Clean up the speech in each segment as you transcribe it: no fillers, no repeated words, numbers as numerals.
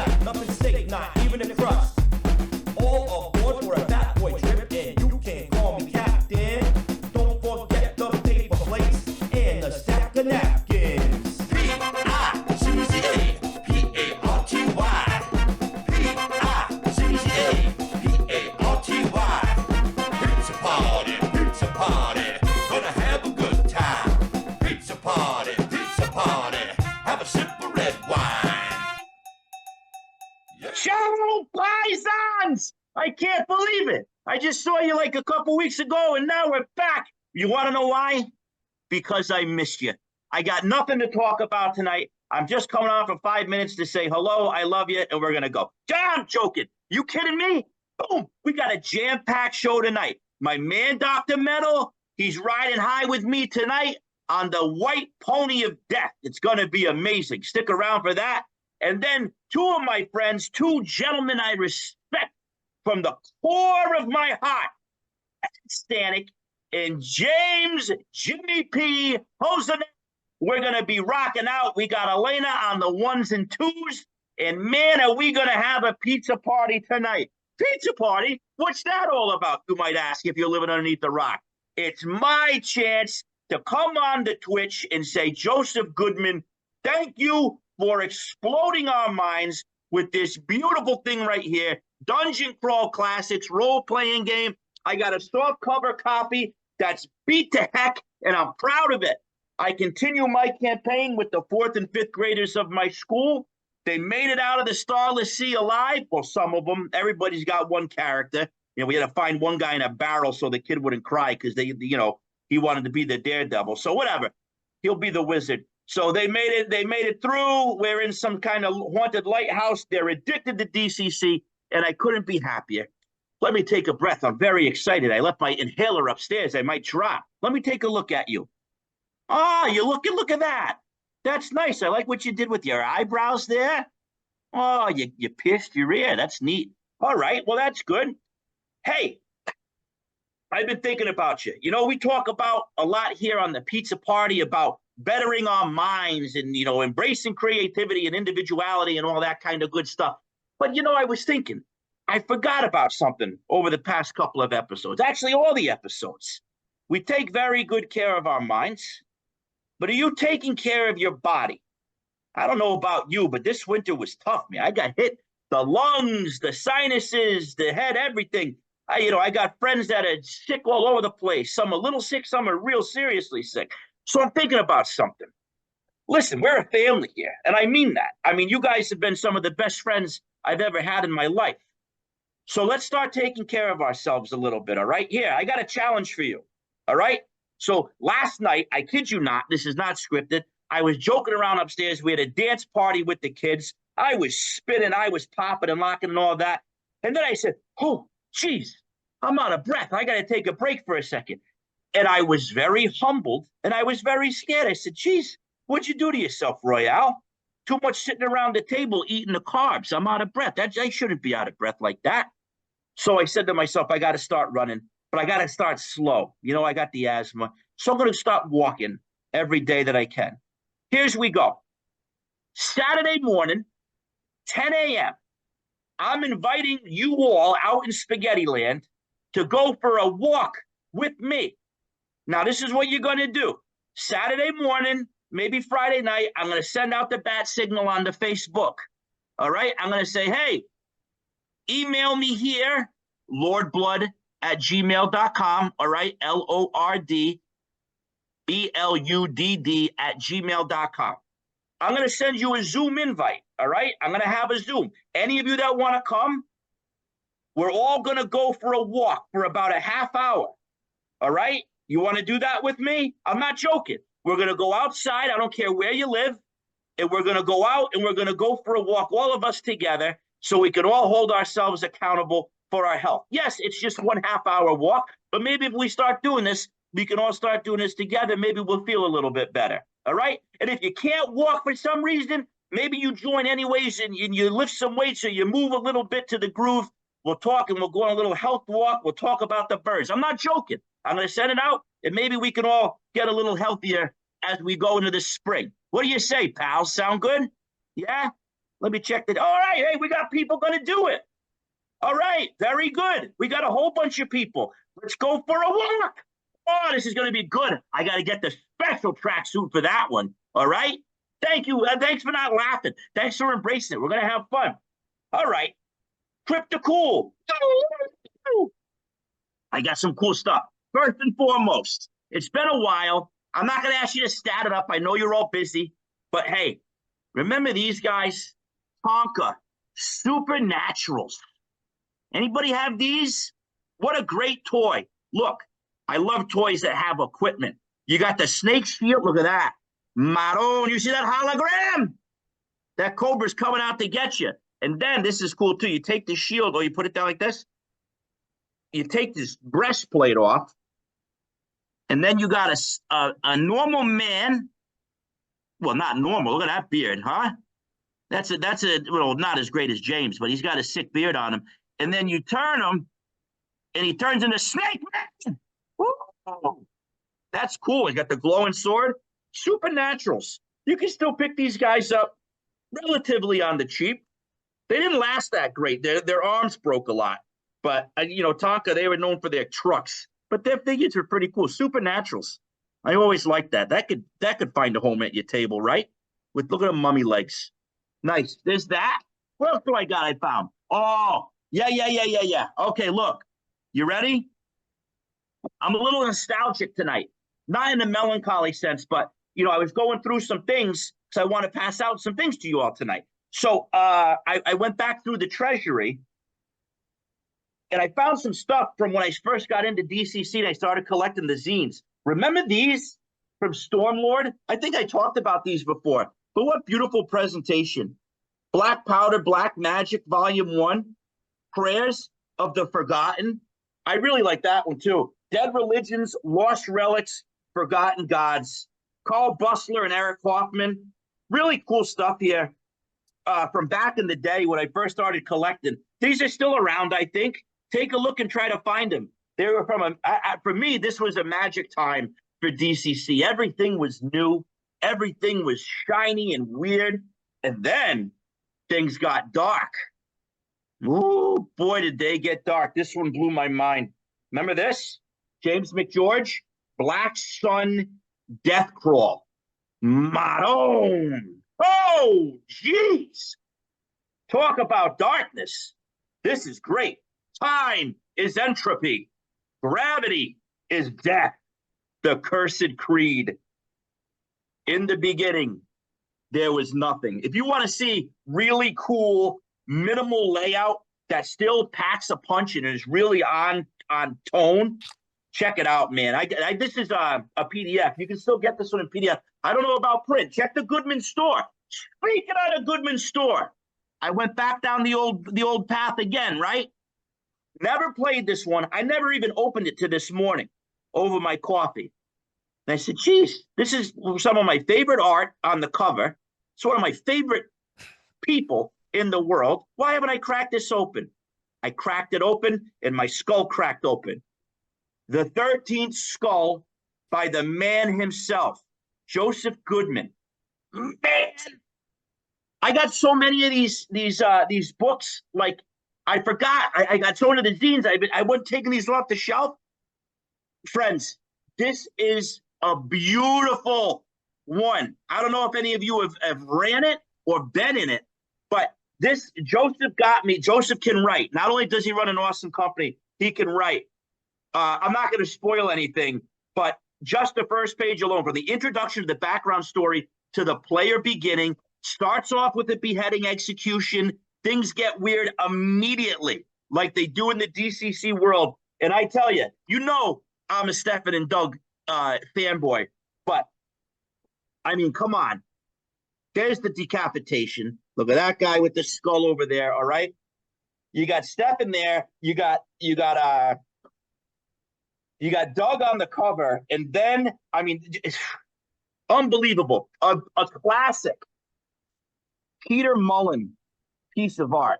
left, nothing safe, not even a crust. All aboard for a fat boy trip, and you can call me captain. Don't forget the paper plates and the stack of napkins. P-I-C-C-A, P-A-R-T-Y. P-I-C-C-A, P-A-R-T-Y. Pizza party, pizza party. Gonna have a good time. Pizza party, pizza party. Have a sip of red wine. Yeah. Ciao Paesans! I can't believe it. I just saw you like a couple weeks ago, and now we're back. You want to know why? Because I missed you. I got nothing to talk about tonight. I'm just coming on for 5 minutes to say hello, I love you, and we're going to go. I'm joking. You kidding me? Boom. We got a jam-packed show tonight. My man, Dr. Metal, he's riding high with me tonight on the white pony of death. It's going to be amazing. Stick around for that. And then two of my friends, two gentlemen I respect from the core of my heart, Stanek and James Jimmy P. Pozenel. We're going to be rocking out. We got Elena on the ones and twos. And man, are we going to have a pizza party tonight. Pizza party? What's that all about, you might ask, if you're living underneath the rock? It's my chance to come on to Twitch and say, Joseph Goodman, thank you for exploding our minds with this beautiful thing right here, Dungeon Crawl Classics role-playing game. I got a soft cover copy that's beat to heck, and I'm proud of it. I continue my campaign with the 4th and 5th graders of my school. They made it out of the Starless Sea alive. Well, some of them. Everybody's got one character. You know, we had to find one guy in a barrel so the kid wouldn't cry because he wanted to be the daredevil. So whatever, he'll be the wizard. So they made it through. We're in some kind of haunted lighthouse. They're addicted to DCC, and I couldn't be happier. Let me take a breath. I'm very excited. I left my inhaler upstairs. I might drop. Let me take a look at you. Oh, look at that. That's nice. I like what you did with your eyebrows there. Oh, you pierced your ear. That's neat. All right, well, that's good. Hey, I've been thinking about you. You know, we talk about a lot here on the pizza party about bettering our minds and, embracing creativity and individuality and all that kind of good stuff. But, I was thinking, I forgot about something over the past couple of episodes. Actually, all the episodes. We take very good care of our minds. But are you taking care of your body? I don't know about you, but this winter was tough, man. I got hit. The lungs, the sinuses, the head, everything. I got friends that are sick all over the place. Some a little sick, some are real seriously sick. So I'm thinking about something. Listen, we're a family here, and I mean that. I mean, you guys have been some of the best friends I've ever had in my life. So let's start taking care of ourselves a little bit, all right? Here, I got a challenge for you, all right? So last night, I kid you not, this is not scripted. I was joking around upstairs. We had a dance party with the kids. I was spinning, I was popping and locking and all that. And then I said, oh, geez, I'm out of breath. I got to take a break for a second. And I was very humbled and I was very scared. I said, geez, what'd you do to yourself, Royale? Too much sitting around the table eating the carbs. I'm out of breath. I shouldn't be out of breath like that. So I said to myself, I got to start running. But I got to start slow. I got the asthma. So I'm going to start walking every day that I can. Here's we go. Saturday morning, 10 a.m., I'm inviting you all out in Spaghetti Land to go for a walk with me. Now, this is what you're going to do. Saturday morning, maybe Friday night, I'm going to send out the bat signal on the Facebook. All right? I'm going to say, hey, email me here, lordblood@gmail.com, all right? LORDBLUDD@gmail.com. I'm going to send you a Zoom invite, all right? I'm going to have a Zoom. Any of you that want to come, we're all going to go for a walk for about a half hour, all right? You want to do that with me? I'm not joking. We're going to go outside. I don't care where you live. And we're going to go out and we're going to go for a walk, all of us together, so we can all hold ourselves accountable for our health. Yes, it's just 1 half-hour walk, but maybe if we start doing this, we can all start doing this together. Maybe we'll feel a little bit better, all right? And if you can't walk for some reason, maybe you join anyways and you lift some weights or you move a little bit to the groove. We'll talk and we'll go on a little health walk. We'll talk about the birds. I'm not joking. I'm going to send it out, and maybe we can all get a little healthier as we go into the spring. What do you say, pals? Sound good? Yeah? Let me check that. All right, hey, we got people going to do it. All right, very good. We got a whole bunch of people. Let's go for a walk. Oh, this is going to be good. I got to get the special tracksuit for that one. All right. Thank you. Thanks for not laughing. Thanks for embracing it. We're going to have fun. All right. Trip to cool. I got some cool stuff. First and foremost, it's been a while. I'm not going to ask you to stat it up. I know you're all busy. But hey, remember these guys? Tonka Supernaturals. Anybody have these? What a great toy. Look, I love toys that have equipment. You got the snake shield. Look at that. Maroon. You see that hologram? That cobra's coming out to get you. And then this is cool too. You take the shield or you put it down like this. You take this breastplate off. And then you got a normal man. Well, not normal. Look at that beard, huh? That's a well, not as great as James, but he's got a sick beard on him. And then you turn him, and he turns into Snake Man. Woo! That's cool. He's got the glowing sword. Supernaturals. You can still pick these guys up relatively on the cheap. They didn't last that great. Their arms broke a lot. But, Tonka, they were known for their trucks. But their figures are pretty cool. Supernaturals. I always liked that. That could find a home at your table, right? Look at the mummy legs. Nice. There's that. What else do I got? I found. Oh, yeah. Okay, look. You ready? I'm a little nostalgic tonight. Not in a melancholy sense, but, I was going through some things, so I want to pass out some things to you all tonight. So I went back through the treasury, and I found some stuff from when I first got into DCC and I started collecting the zines. Remember these from Stormlord? I think I talked about these before, but what beautiful presentation. Black Powder, Black Magic, Volume 1, Prayers of the Forgotten. I really like that one too. Dead Religions, Lost Relics, Forgotten Gods. Carl Bussler and Eric Hoffman. Really cool stuff here from back in the day when I first started collecting. These are still around, I think. Take a look and try to find them. They were for me, this was a magic time for DCC. Everything was new. Everything was shiny and weird. And then things got dark. Ooh, boy, did they get dark. This one blew my mind. Remember this? James McGeorge, Black Sun Death Crawl. Maroon. Oh, jeez. Talk about darkness. This is great. Time is entropy. Gravity is death. The cursed creed. In the beginning, there was nothing. If you want to see really cool, minimal layout that still packs a punch and is really on tone, check it out, man. This is a PDF. You can still get this one in PDF. I don't know about print. Check the Goodman store. Speaking of the Goodman store, I went back down the old path again, right? Never played this one. I never even opened it to this morning over my coffee. And I said, geez, this is some of my favorite art on the cover. It's one of my favorite people in the world. Why haven't I cracked this open? I cracked it open and my skull cracked open. The 13th skull by the man himself, Joseph Goodman. Man, I got so many of these books. Like I forgot. I got so many of the zines. I wasn't taking these off the shelf. Friends, this is a beautiful one. I don't know if any of you have ran it or been in it, but this Joseph got me. Joseph can write. Not only does he run an awesome company, he can write. I'm not going to spoil anything, but just the first page alone, from the introduction to the background story to the player beginning, starts off with a beheading execution. Things get weird immediately, like they do in the DCC world. And I tell you, I'm a Stefan and Doug fanboy, but I mean, come on. There's the decapitation. Look at that guy with the skull over there. All right. You got Stefan there. You got Doug on the cover. And then, I mean, it's unbelievable. A classic Peter Mullen piece of art.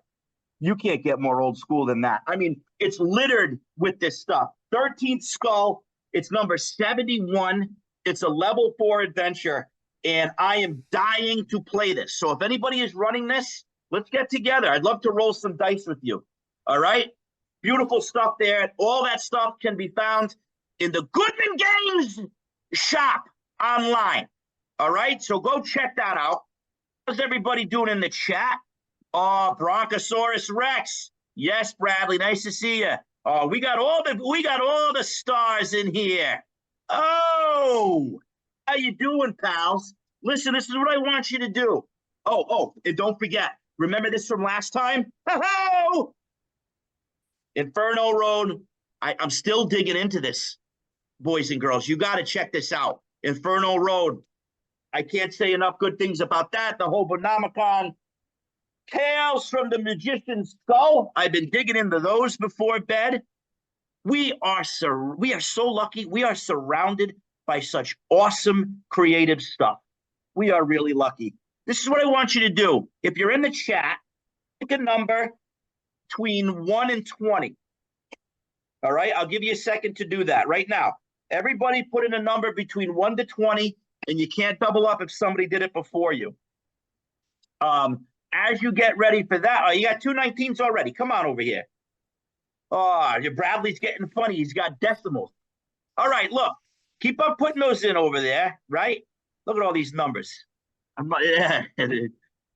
You can't get more old school than that. I mean, it's littered with this stuff. 13th skull. It's number 71. It's a level 4 adventure. And I am dying to play this. So if anybody is running this, Let's get together. I'd love to roll some dice with you. All right? Beautiful stuff there. All that stuff can be found in the Goodman Games shop online. All right? So go check that out. How's everybody doing in the chat? Oh, Bronchosaurus Rex. Yes, Bradley. Nice to see you. Oh, we got all the stars in here. Oh, how you doing, pals? Listen, this is what I want you to do. Oh, and don't forget. Remember this from last time? Oh, Inferno Road. I'm still digging into this, boys and girls. You got to check this out. Inferno Road. I can't say enough good things about that. The Hobonomicon. Tales from the Magician's Skull. I've been digging into those before bed. We are so lucky. We are surrounded by such awesome creative stuff. We are really lucky. This is what I want you to do. If you're in the chat, pick a number between 1 and 20. All right, I'll give you a second to do that right now. Everybody put in a number between 1 to 20, and you can't double up if somebody did it before you. As you get ready for that, you got 2 19s already. Come on over here. Oh, Bradley's getting funny. He's got decimals. All right, look. Keep on putting those in over there, right? Look at all these numbers.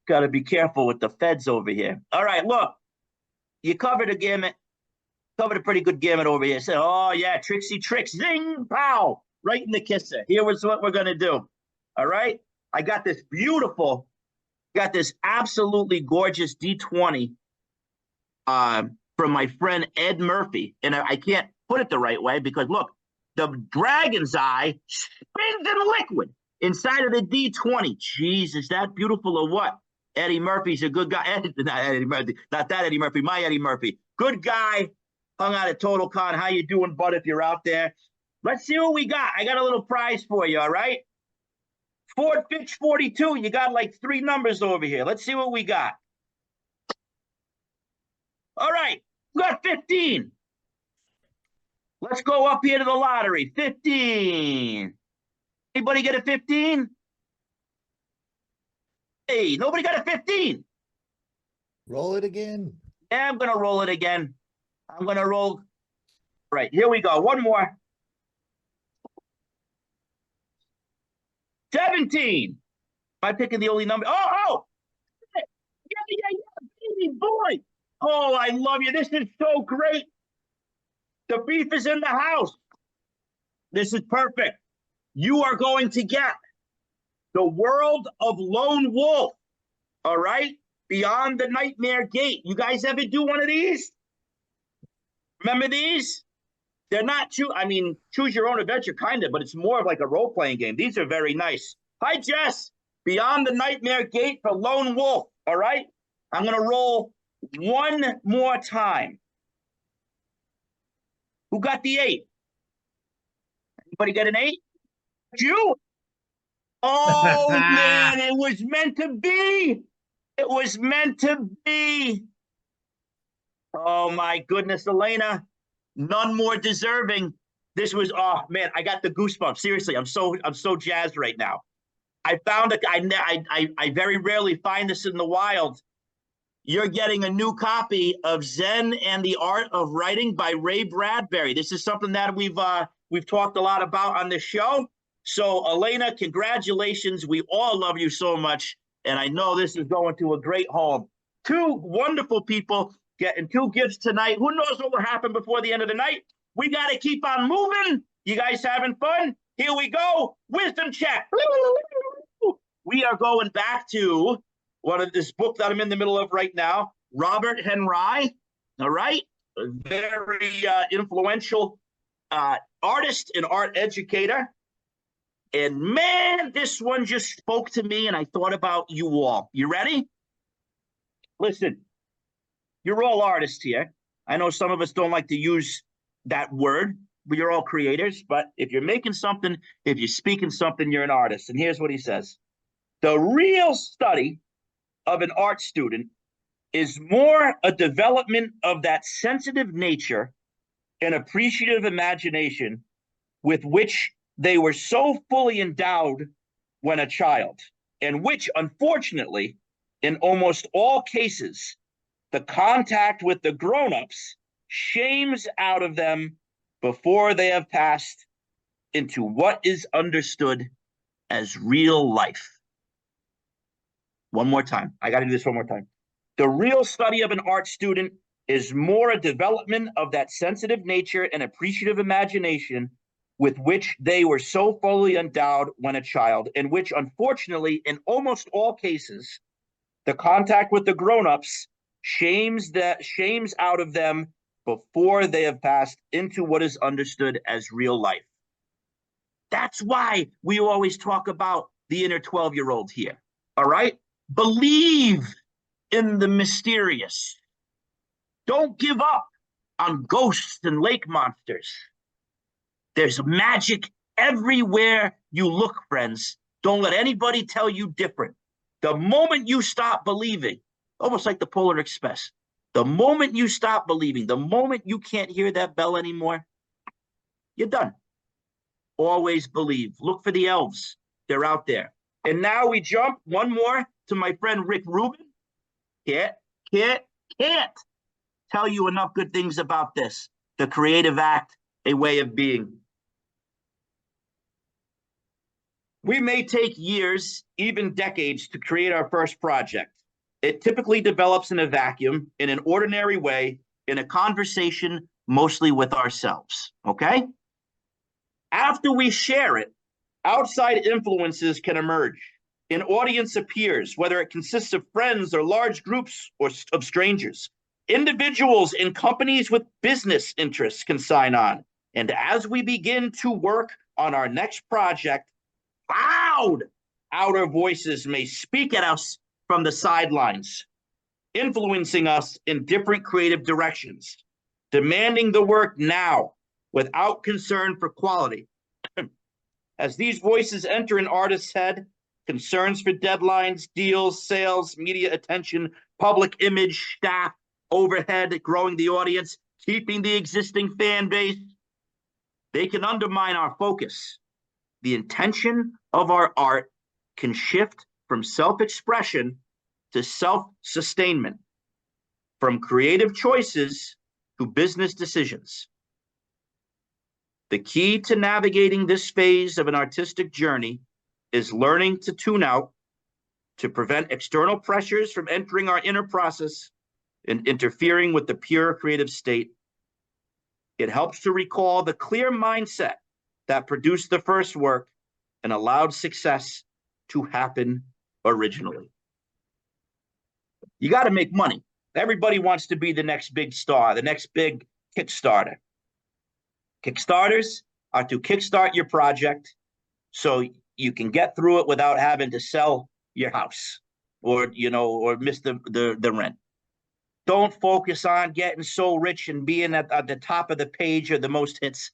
Got to be careful with the feds over here. All right, look. You covered a gamut. Covered a pretty good gamut over here. Said, oh, yeah, Trixie Tricks. Zing, pow. Right in the kisser. Here was what we're going to do. All right? I got this beautiful... Got this absolutely gorgeous D20 from my friend Ed Murphy. And I can't put it the right way because, look, the dragon's eye spins in liquid inside of the D20. Jeez, is that beautiful or what? Eddie Murphy's a good guy. Not Eddie Murphy. Not that Eddie Murphy. My Eddie Murphy. Good guy. Hung out at Total Con. How you doing, bud, if you're out there? Let's see what we got. I got a little prize for you, all right? Ford Fitch 42, you got like 3 numbers over here. Let's see what we got. All right, we got 15. Let's go up here to the lottery. 15. Anybody get a 15? Hey, nobody got a 15. Roll it again. Yeah, I'm going to roll it again. I'm going to roll. All right, here we go. One more. 17. Am I picking the only number? Oh! Yeah, baby boy. Oh, I love you. This is so great. The beef is in the house. This is perfect. You are going to get The World of Lone Wolf. All right? Beyond the Nightmare Gate. You guys ever do one of these? Remember these? They're not choose your own adventure, kind of, but it's more of like a role-playing game. These are very nice. Hi, Jess. Beyond the Nightmare Gate for Lone Wolf. All right? I'm going to roll one more time. Who got the 8? Anybody get an 8? You? Oh, man, it was meant to be. It was meant to be. Oh, my goodness, Elena. None more deserving. This was, oh man, I got the goosebumps. Seriously, I'm so jazzed right now. I found I very rarely find this in the wild. You're getting a new copy of Zen and the Art of Writing by Ray Bradbury. This is something that we've talked a lot about on this show. So Elena, congratulations. We all love you so much. And I know this is going to a great home. 2 wonderful people getting 2 gifts tonight. Who knows what will happen before the end of the night? We got to keep on moving. You guys having fun? Here we go. Wisdom check. We are going back to this book that I'm in the middle of right now. Robert Henry. All right. A very influential artist and art educator. And man, this one just spoke to me and I thought about you all. You ready? Listen. You're all artists here. I know some of us don't like to use that word, but you're all creators. But if you're making something, if you're speaking something, you're an artist. And here's what he says. The real study of an art student is more a development of that sensitive nature and appreciative imagination with which they were so fully endowed when a child, and which, unfortunately, In almost all cases, the contact with the grown-ups shames out of them before they have passed into what is understood as real life. One more time. I got to do this one more time. The real study of an art student is more a development of that sensitive nature and appreciative imagination with which they were so fully endowed when a child, in which, unfortunately, in almost all cases, the contact with the grown-ups shames out of them before they have passed into what is understood as real life. That's why we always talk about the inner 12-year-old here, all right? Believe in the mysterious. Don't give up on ghosts and lake monsters. There's magic everywhere you look, friends. Don't let anybody tell you different. The moment you stop believing, almost like the Polar Express, the moment you stop believing, the moment you can't hear that bell anymore, you're done. Always believe. Look for the elves. They're out there. And now we jump one more to my friend Rick Rubin. Can't tell you enough good things about this. The creative act, a way of being. We may take years, even decades, to create our first project. It typically develops in a vacuum, in an ordinary way, in a conversation, mostly with ourselves, okay? After we share it, outside influences can emerge. An audience appears, whether it consists of friends or large groups or of strangers. Individuals in companies with business interests can sign on. And as we begin to work on our next project, loud outer voices may speak at us from the sidelines, influencing us in different creative directions, demanding the work now without concern for quality. As these voices enter an artist's head, concerns for deadlines, deals, sales, media attention, public image, staff, overhead, growing the audience, keeping the existing fan base, they can undermine our focus. The intention of our art can shift from self-expression to self-sustainment, from creative choices to business decisions. The key to navigating this phase of an artistic journey is learning to tune out, to prevent external pressures from entering our inner process and interfering with the pure creative state. It helps to recall the clear mindset that produced the first work and allowed success to happen originally. You got to make money. Everybody wants to be the next big star, the next big Kickstarter. Kickstarters are to kickstart your project so you can get through it without having to sell your house or miss the rent. Don't focus on getting so rich and being at the top of the page or the most hits.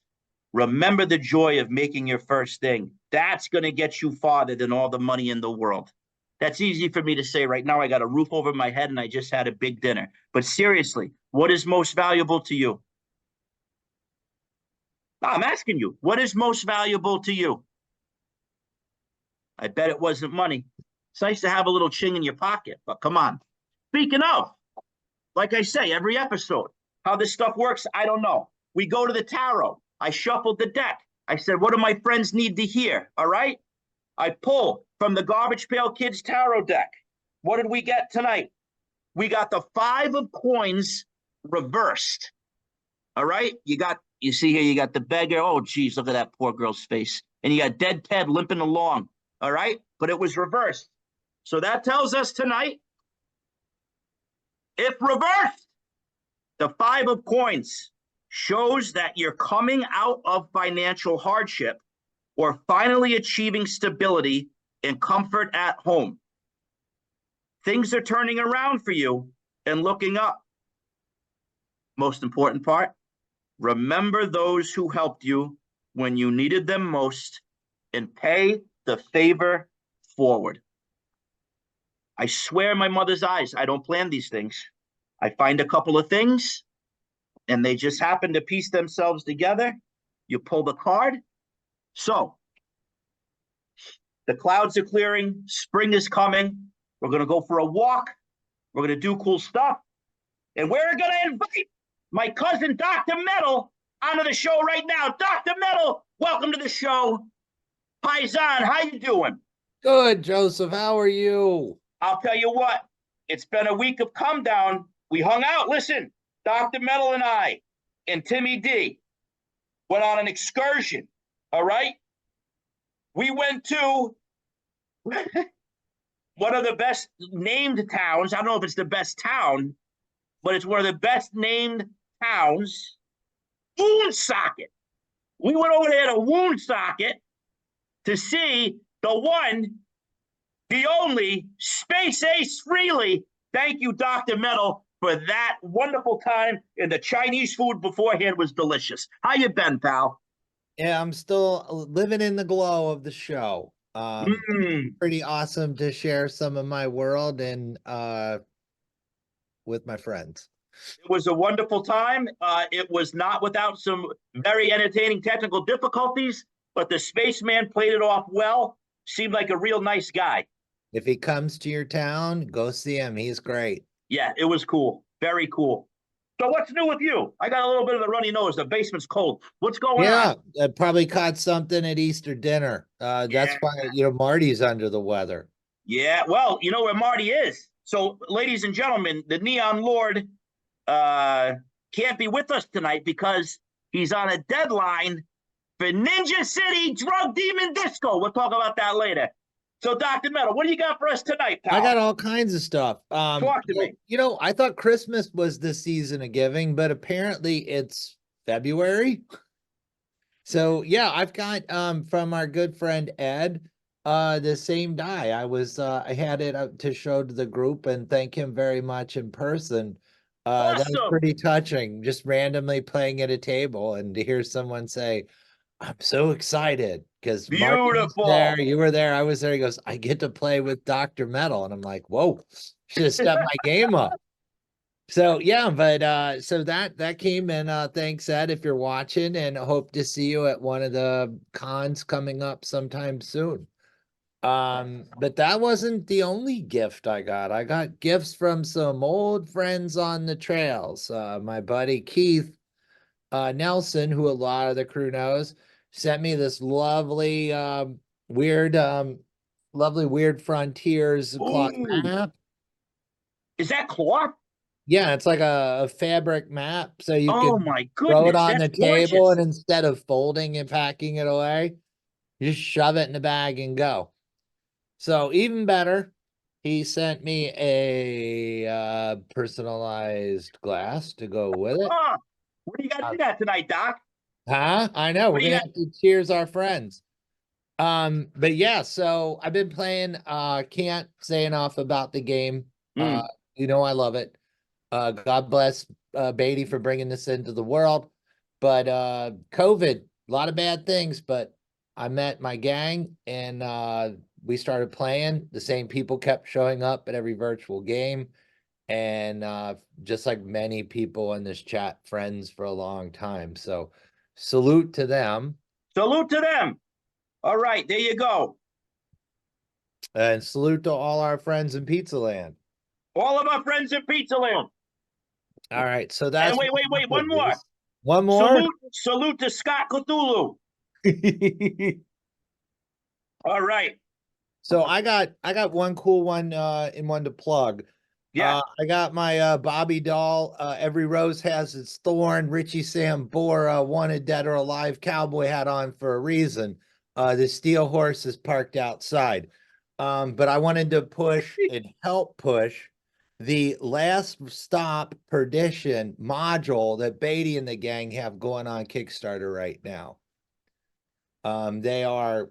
Remember the joy of making your first thing. That's going to get you farther than all the money in the world. That's easy for me to say right now. I got a roof over my head and I just had a big dinner. But seriously, what is most valuable to you? I'm asking you, what is most valuable to you? I bet it wasn't money. It's nice to have a little ching in your pocket, but come on. Speaking of, like I say, every episode, how this stuff works, I don't know. We go to the tarot. I shuffled the deck. I said, what do my friends need to hear? All right. I pull from the Garbage Pail Kids tarot deck. What did we get tonight? We got the 5 of coins reversed. All right. You see here, you got the beggar. Oh, geez, look at that poor girl's face. And you got Dead Ted limping along. All right. But it was reversed. So that tells us tonight, if reversed, the 5 of coins shows that you're coming out of financial hardship or finally achieving stability and comfort at home. Things are turning around for you and looking up. Most important part, remember those who helped you when you needed them most and pay the favor forward. I swear my mother's eyes, I don't plan these things. I find a couple of things and they just happen to piece themselves together. You pull the card. So the clouds are clearing. Spring is coming. We're going to go for a walk. We're going to do cool stuff. And we're going to invite my cousin, Dr. Metal, onto the show right now. Dr. Metal, welcome to the show. Paisan, how you doing? Good, Joseph. How are you? I'll tell you what, it's been a week of come down. We hung out. Listen, Dr. Metal and I and Timmy D went on an excursion. All right. We went to one of the best named towns. I don't know if it's the best town, but it's one of the best named towns, Woonsocket. We went over there to Woonsocket to see the one, the only Space Ace Freely. Thank you, Dr. Metal, for that wonderful time. And the Chinese food beforehand was delicious. How you been, pal? Yeah, I'm still living in the glow of the show. Pretty awesome to share some of my world and with my friends. It was a wonderful time. It was not without some very entertaining technical difficulties, but the spaceman played it off well. Seemed like a real nice guy. If he comes to your town, go see him. He's great. Yeah, it was cool. Very cool. So what's new with you? I got a little bit of a runny nose. The basement's cold. What's going on? Yeah, I probably caught something at Easter dinner. That's why, Marty's under the weather. Yeah, well, you know where Marty is. So, ladies and gentlemen, the Neon Lord can't be with us tonight because he's on a deadline for Ninja City Drug Demon Disco. We'll talk about that later. So, Dr. Metal, what do you got for us tonight, pal? I got all kinds of stuff. Talk to me. I thought Christmas was the season of giving, but apparently it's February. So yeah, I've got from our good friend Ed the same die. I had it up to show to the group and thank him very much in person. That was Awesome. pretty touching, just randomly playing at a table and to hear someone say, I'm so excited because Beautiful. there, you were there, I was there. He goes, I get to play with Dr. Metal. And I'm like, whoa, should have stepped my game up. So yeah, but so that came in. Thanks, Ed, if you're watching, and hope to see you at one of the cons coming up sometime soon. But that wasn't the only gift I got. I got gifts from some old friends on the trails. My buddy Keith Nelson, who a lot of the crew knows, sent me this lovely weird frontiers cloth map. Is that cloth? Yeah, it's like a fabric map, so you can my throw it goodness, on the that's table, gorgeous. and instead of folding and packing it away, you just shove it in the bag and go. So even better, he sent me a personalized glass to go with it. What do you got to do that tonight, Doc? Huh? I know, we're gonna have to cheers our friends. But yeah, so I've been playing, can't say enough about the game. I love it. God bless Beatty for bringing this into the world. But COVID, a lot of bad things, but I met my gang and we started playing. The same people kept showing up at every virtual game. And just like many people in this chat, friends for a long time. So salute to them. Salute to them. All right, there you go. And salute to all our friends in Pizza Land. All of our friends in Pizza Land. All right, so that's... And wait, one more. One more? Salute to Scott Cthulhu. All right. So I got one cool one and one to plug. Yeah. I got my Bobby doll. Every rose has its thorn. Richie Sambora, wanted dead or alive cowboy hat on for a reason. The steel horse is parked outside. But I wanted to push and help push the Last Stop Perdition module that Beatty and the gang have going on Kickstarter right now. They are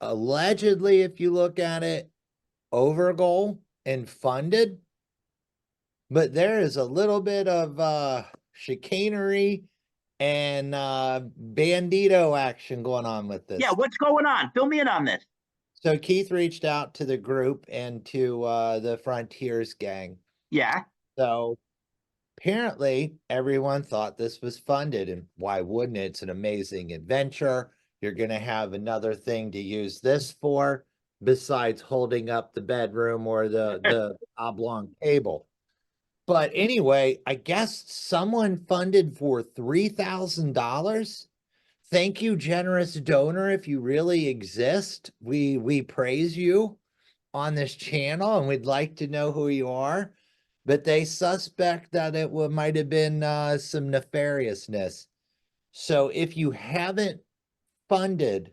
allegedly, if you look at it, over goal and funded, but there is a little bit of chicanery and bandito action going on with this. Yeah, what's going on? Fill me in on this. So Keith reached out to the group and to the Frontiers gang. Yeah. So apparently everyone thought this was funded, and why wouldn't it? It's an amazing adventure. You're going to have another thing to use this for. besides holding up the bedroom or the oblong table. But anyway, I guess someone funded for $3,000. Thank you, generous donor. If you really exist, we praise you on this channel, and we'd like to know who you are. But they suspect that it might have been some nefariousness. So if you haven't funded,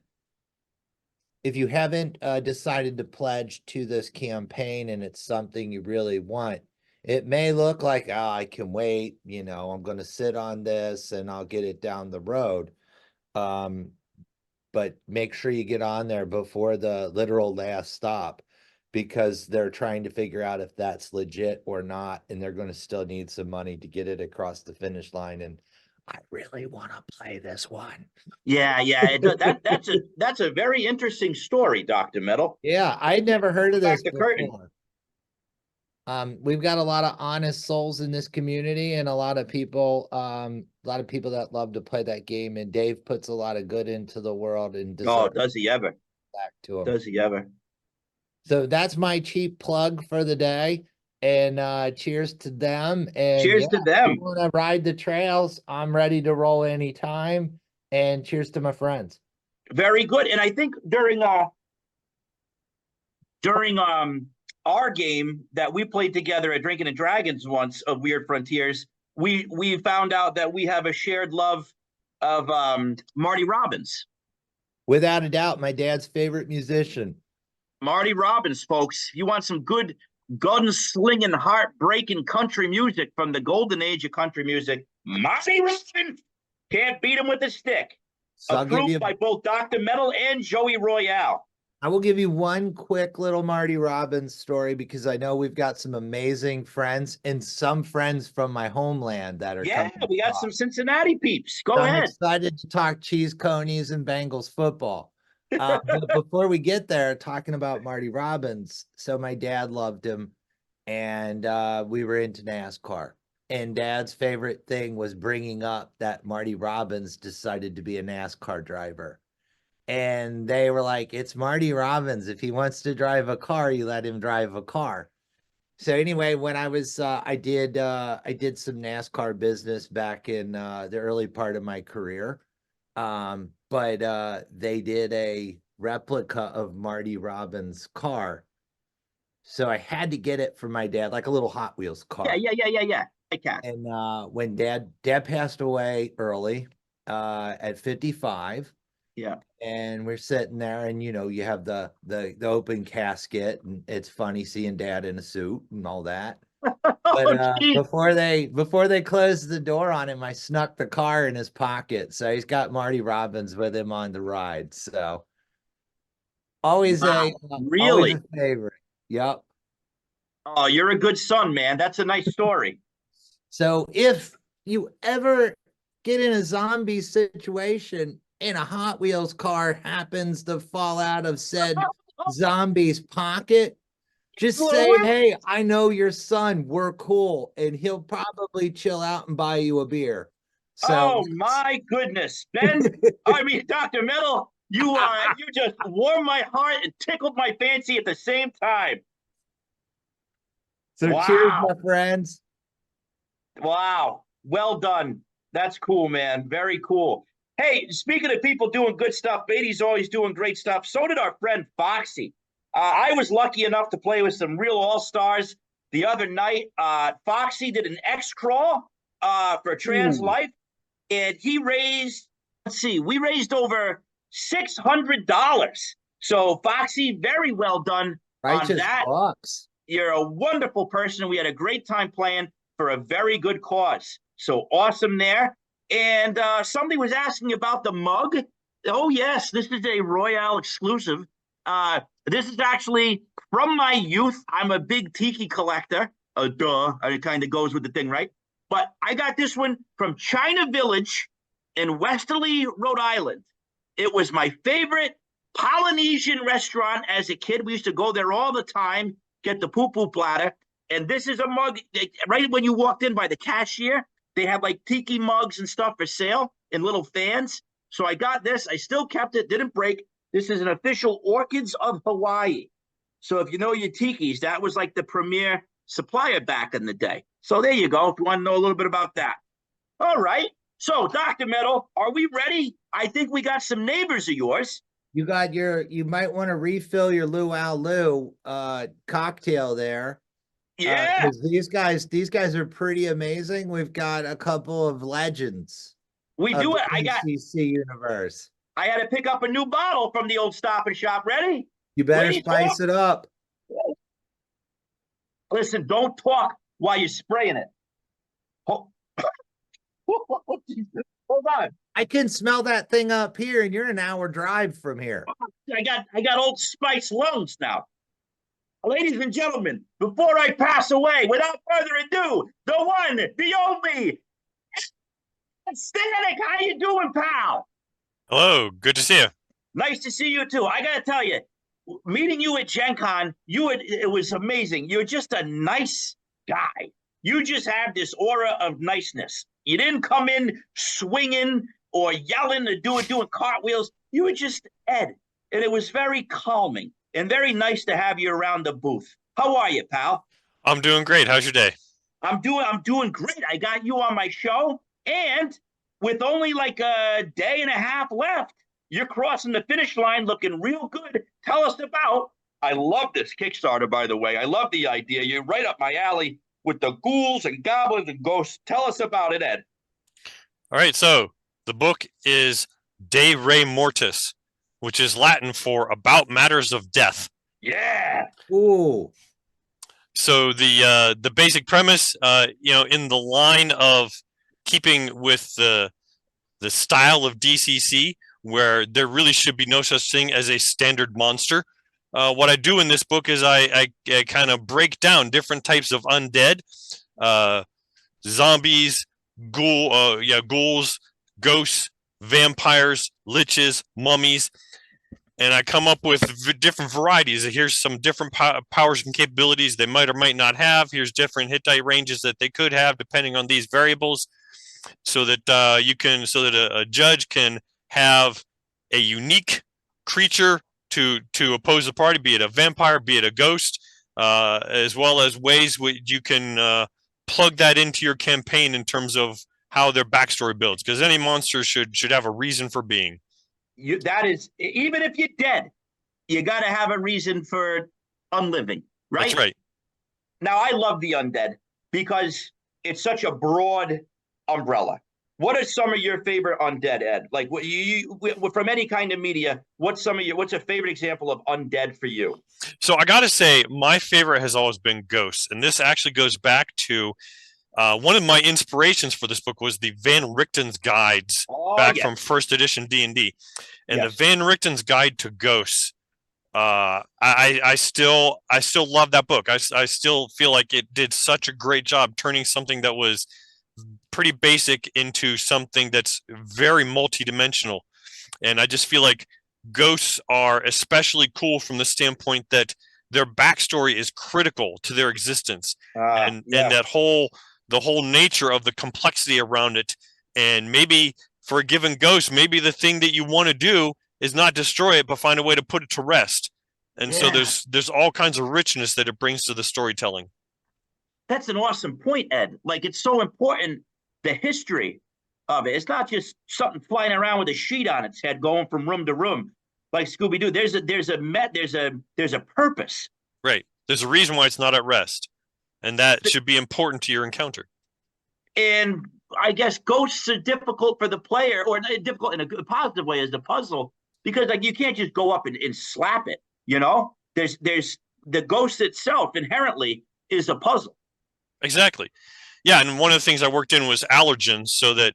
if you haven't decided to pledge to this campaign and it's something you really want, it may look like, oh, I can wait, you know, I'm going to sit on this and I'll get it down the road. But make sure you get on there before the literal last stop, because they're trying to figure out if that's legit or not, and they're going to still need some money to get it across the finish line. And I really want to play this one. Yeah, that's a very interesting story, Dr. Metal. Yeah, I'd never heard of this Back the curtain. before. We've got a lot of honest souls in this community, and a lot of people that love to play that game. And Dave puts a lot of good into the world, and Oh, does he ever? Back to him. Does he ever? So that's my cheap plug for the day. And cheers to them. And cheers to them. If you want to ride the trails, I'm ready to roll anytime. And cheers to my friends. Very good. And I think during our game that we played together at Drinking and Dragons once of Weird Frontiers, we found out that we have a shared love of Marty Robbins. Without a doubt, my dad's favorite musician. Marty Robbins, folks. If you want some good gun-slinging, heartbreaking country music from the golden age of country music, Marty Robbins. Can't beat him with a stick. So approved by both Dr. Metal and Joey Royale. I will give you one quick little Marty Robbins story, because I know we've got some amazing friends and some friends from my homeland that are coming. Yeah, we got some Cincinnati peeps. Go ahead. I'm excited to talk cheese conies and Bengals football. But before we get there, talking about Marty Robbins, so my dad loved him, and we were into NASCAR. And Dad's favorite thing was bringing up that Marty Robbins decided to be a NASCAR driver. And they were like, it's Marty Robbins. If he wants to drive a car, you let him drive a car. So anyway, when I was, I did some NASCAR business back in the early part of my career. But they did a replica of Marty Robbins' car. So I had to get it for my dad, like a little Hot Wheels car. Yeah. And when dad passed away early, at 55. Yeah. And we're sitting there, and you know, you have the open casket, and it's funny seeing Dad in a suit and all that. But before they closed the door on him, I snuck the car in his pocket. So he's got Marty Robbins with him on the ride. So always really always a favorite. Yep. Oh, you're a good son, man. That's a nice story. So if you ever get in a zombie situation and a Hot Wheels car happens to fall out of said zombie's pocket, just say, hey, I know your son. We're cool. And he'll probably chill out and buy you a beer. So, oh, my goodness. Ben, I mean, Dr. Metal, you just warmed my heart and tickled my fancy at the same time. So cheers, my friends. Wow. Well done. That's cool, man. Very cool. Hey, speaking of people doing good stuff, Beatty's always doing great stuff. So did our friend Foxy. I was lucky enough to play with some real all-stars the other night. Foxy did an X-Crawl for Trans Life, and he raised, we raised over $600. So, Foxy, very well done on that. Bucks. You're a wonderful person. We had a great time playing for a very good cause. So, awesome there. And somebody was asking about the mug. Oh, yes, this is a Royale exclusive. This is actually from my youth. I'm a big tiki collector. Duh, it kind of goes with the thing, right? But I got this one from China Village in Westerly, Rhode Island. It was my favorite Polynesian restaurant as a kid. We used to go there all the time, get the poo-poo platter. And this is a mug, right when you walked in by the cashier, they had like tiki mugs and stuff for sale in little fans. So I got this. I still kept it, didn't break. This is an official Orchids of Hawaii. So if you know your tikis, that was like the premier supplier back in the day. So there you go, if you want to know a little bit about that. All right. So, Dr. Metal, are we ready? I think we got some neighbors of yours. You might want to refill your luau cocktail there. Yeah. 'Cause these guys are pretty amazing. We've got a couple of legends We of do the it. ACC universe. I had to pick up a new bottle from the old Stop and Shop. Ready? You better Ready, spice it up. Listen, don't talk while you're spraying it. Hold on. I can smell that thing up here, and you're an hour drive from here. I got Old Spice lungs now. Ladies and gentlemen, before I pass away, without further ado, the one, the only, Stanek. How you doing, pal? Hello, good to see you. Nice to see you too. I gotta tell you, meeting you at Gen Con, it was amazing. You're just a nice guy. You just have this aura of niceness. You didn't come in swinging or yelling or doing cartwheels. You were just Ed, and it was very calming and very nice to have you around the booth. How are you, pal? I'm doing great. How's your day? I'm doing great. I got you on my show, and with only like a day and a half left, you're crossing the finish line looking real good. Tell us about. I love this Kickstarter, by the way. I love the idea. You're right up my alley with the ghouls and goblins and ghosts. Tell us about it, Ed. All right, so the book is De Re Mortis, which is Latin for about matters of death. Yeah. Ooh. So the basic premise, in the line of keeping with the style of DCC, where there really should be no such thing as a standard monster. What I do in this book is I kind of break down different types of undead, zombies, ghouls, ghosts, vampires, liches, mummies, and I come up with different varieties. Here's some different powers and capabilities they might or might not have. Here's different hit die ranges that they could have depending on these variables, so that a judge can have a unique creature to oppose the party, be it a vampire, be it a ghost, as well as ways you can plug that into your campaign in terms of how their backstory builds, because any monster should have a reason for being. That is, even if you're dead, you got to have a reason for unliving, right? That's right. Now, I love the undead because it's such a broad umbrella. What are some of your favorite undead, Ed? Like from any kind of media, what's a favorite example of undead for you? So I got to say, my favorite has always been ghosts, and this actually goes back to one of my inspirations for this book was the Van Richten's guides from first edition D&D, and the Van Richten's Guide to Ghosts. I still love that book. I still feel like it did such a great job turning something that was pretty basic into something that's very multidimensional. And I just feel like ghosts are especially cool from the standpoint that their backstory is critical to their existence, and the whole nature of the complexity around it. And maybe for a given ghost, maybe the thing that you want to do is not destroy it, but find a way to put it to rest. And so there's all kinds of richness that it brings to the storytelling. That's an awesome point, Ed. Like, it's so important, the history of it. It's not just something flying around with a sheet on its head going from room to room like Scooby-Doo. There's a purpose. Right. There's a reason why it's not at rest. And that should be important to your encounter. And I guess ghosts are difficult for the player, or difficult in a positive way as the puzzle, because like you can't just go up and slap it, you know? There's the ghost itself inherently is a puzzle. Exactly. Yeah, and one of the things I worked in was allergens, so that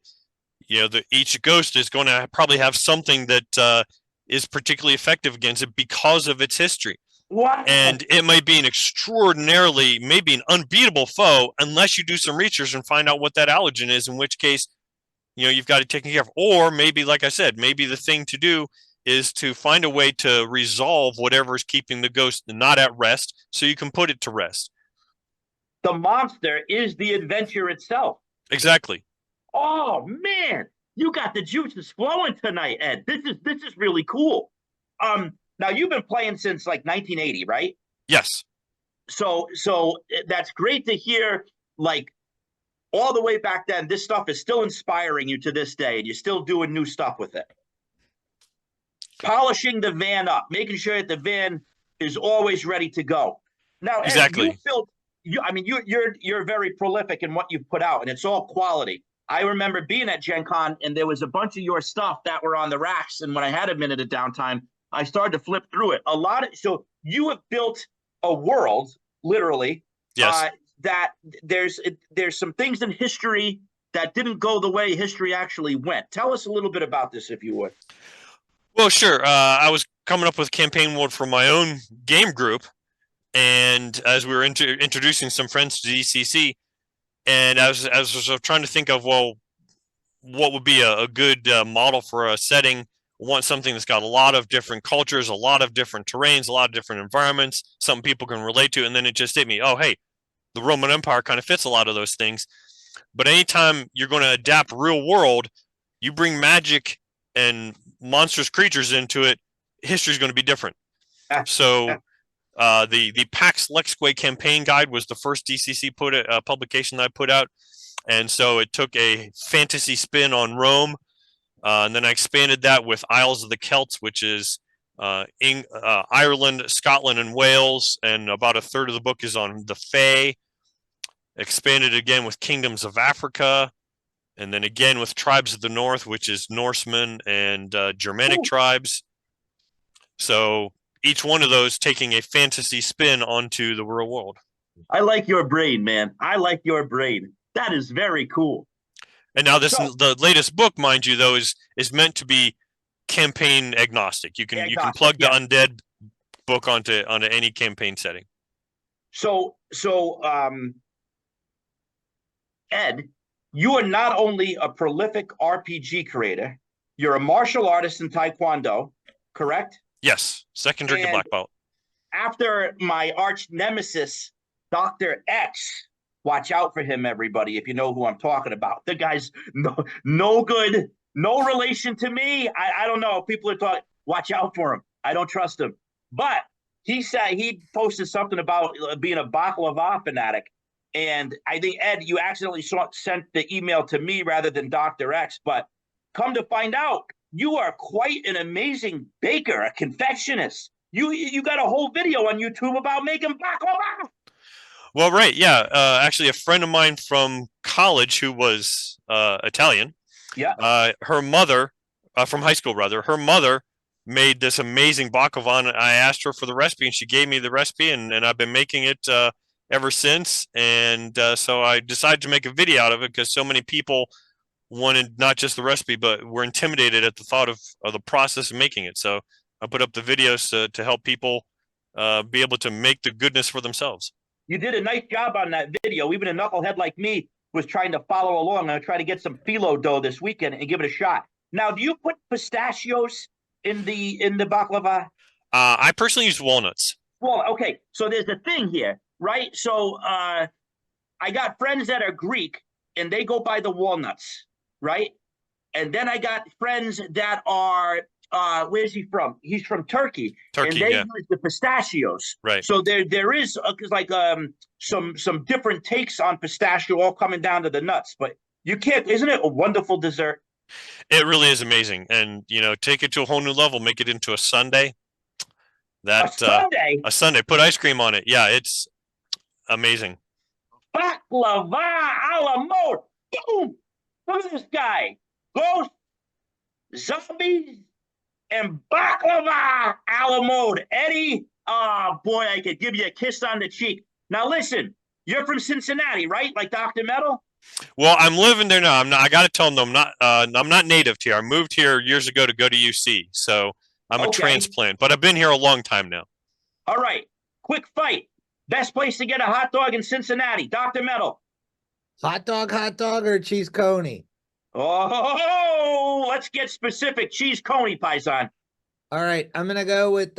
each ghost is going to probably have something that is particularly effective against it because of its history. What? And it might be maybe an unbeatable foe unless you do some research and find out what that allergen is, in which case, you've got to take care of. Or maybe, like I said, maybe the thing to do is to find a way to resolve whatever is keeping the ghost not at rest so you can put it to rest. The monster is the adventure itself. Exactly. Oh, man, you got the juices flowing tonight, Ed. This is really cool. Now you've been playing since like 1980, right? Yes. So that's great to hear. Like all the way back then, this stuff is still inspiring you to this day, and you're still doing new stuff with it. Polishing the van up, making sure that the van is always ready to go. Now, Ed, Exactly. you built. You're very prolific in what you've put out, and it's all quality. I remember being at Gen Con, and there was a bunch of your stuff that were on the racks. And when I had a minute of downtime, I started to flip through it. So you have built a world, literally. Yes. That there's some things in history that didn't go the way history actually went. Tell us a little bit about this, if you would. Well, sure. I was coming up with campaign mode for my own game group, and as we were introducing some friends to DCC, and I was trying to think of, well, what would be a good model for a setting. I want something that's got a lot of different cultures, a lot of different terrains, a lot of different environments, something people can relate to. And then it just hit me, oh, hey, the Roman Empire kind of fits a lot of those things. But anytime you're going to adapt real world, you bring magic and monstrous creatures into it, history is going to be different. So the Pax Lexque campaign guide was the first DCC publication that I put out. And so it took a fantasy spin on Rome. And then I expanded that with Isles of the Celts, which is Ireland, Scotland, and Wales. And about a third of the book is on the Fae. Expanded again with Kingdoms of Africa. And then again with Tribes of the North, which is Norsemen and Germanic tribes. So each one of those taking a fantasy spin onto the real world. I like your brain, man. I like your brain. That is very cool. And now the latest book, mind you, though, is meant to be campaign agnostic. You can plug the undead book onto any campaign setting. So Ed, you are not only a prolific RPG creator, you're a martial artist in Taekwondo, correct? Yes, second degree black belt. After my arch nemesis, Dr. X, watch out for him, everybody, if you know who I'm talking about. The guy's no good, no relation to me. I don't know. People are talking, watch out for him. I don't trust him. But he said he posted something about being a baklava fanatic. And I think, Ed, you accidentally sent the email to me rather than Dr. X. But come to find out, you are quite an amazing baker, a confectionist. You got a whole video on YouTube about making baklava. Well, right, yeah. Actually, a friend of mine from college who was Italian. Yeah. Her mother, from high school rather, her mother made this amazing baklava. And I asked her for the recipe, and she gave me the recipe, and I've been making it ever since. And so I decided to make a video out of it because so many people wanted not just the recipe, but were intimidated at the thought of the process of making it. So I put up the videos to help people be able to make the goodness for themselves. You did a nice job on that video. Even a knucklehead like me was trying to follow along. I'm going to try to get some phyllo dough this weekend and give it a shot. Now, do you put pistachios in the baklava? I personally use walnuts. Well, okay. So there's a thing here, right? So I got friends that are Greek, and they go by the walnuts, right? And then I got friends that are where's he from? He's from Turkey. And they use the pistachios. Right. So there is like some different takes on pistachio, all coming down to the nuts. But you can't. Isn't it a wonderful dessert? It really is amazing, and take it to a whole new level. Make it into a sundae. A sundae. A sundae. Put ice cream on it. Yeah, it's amazing. Baklava a la mode. Boom! Look at this guy. Ghost, zombies, and baklava a la mode. Eddie, oh boy, I could give you a kiss on the cheek. Now listen, you're from Cincinnati, right? Like Dr. Metal? Well, I'm living there now. I got to tell them I'm not native here. I moved here years ago to go to UC, so I'm a transplant. But I've been here a long time now. All right, quick fight. Best place to get a hot dog in Cincinnati, Dr. Metal. Hot dog, or cheese coney? Oh, let's get specific. Cheese coney, Paisan. All right, I'm going to go with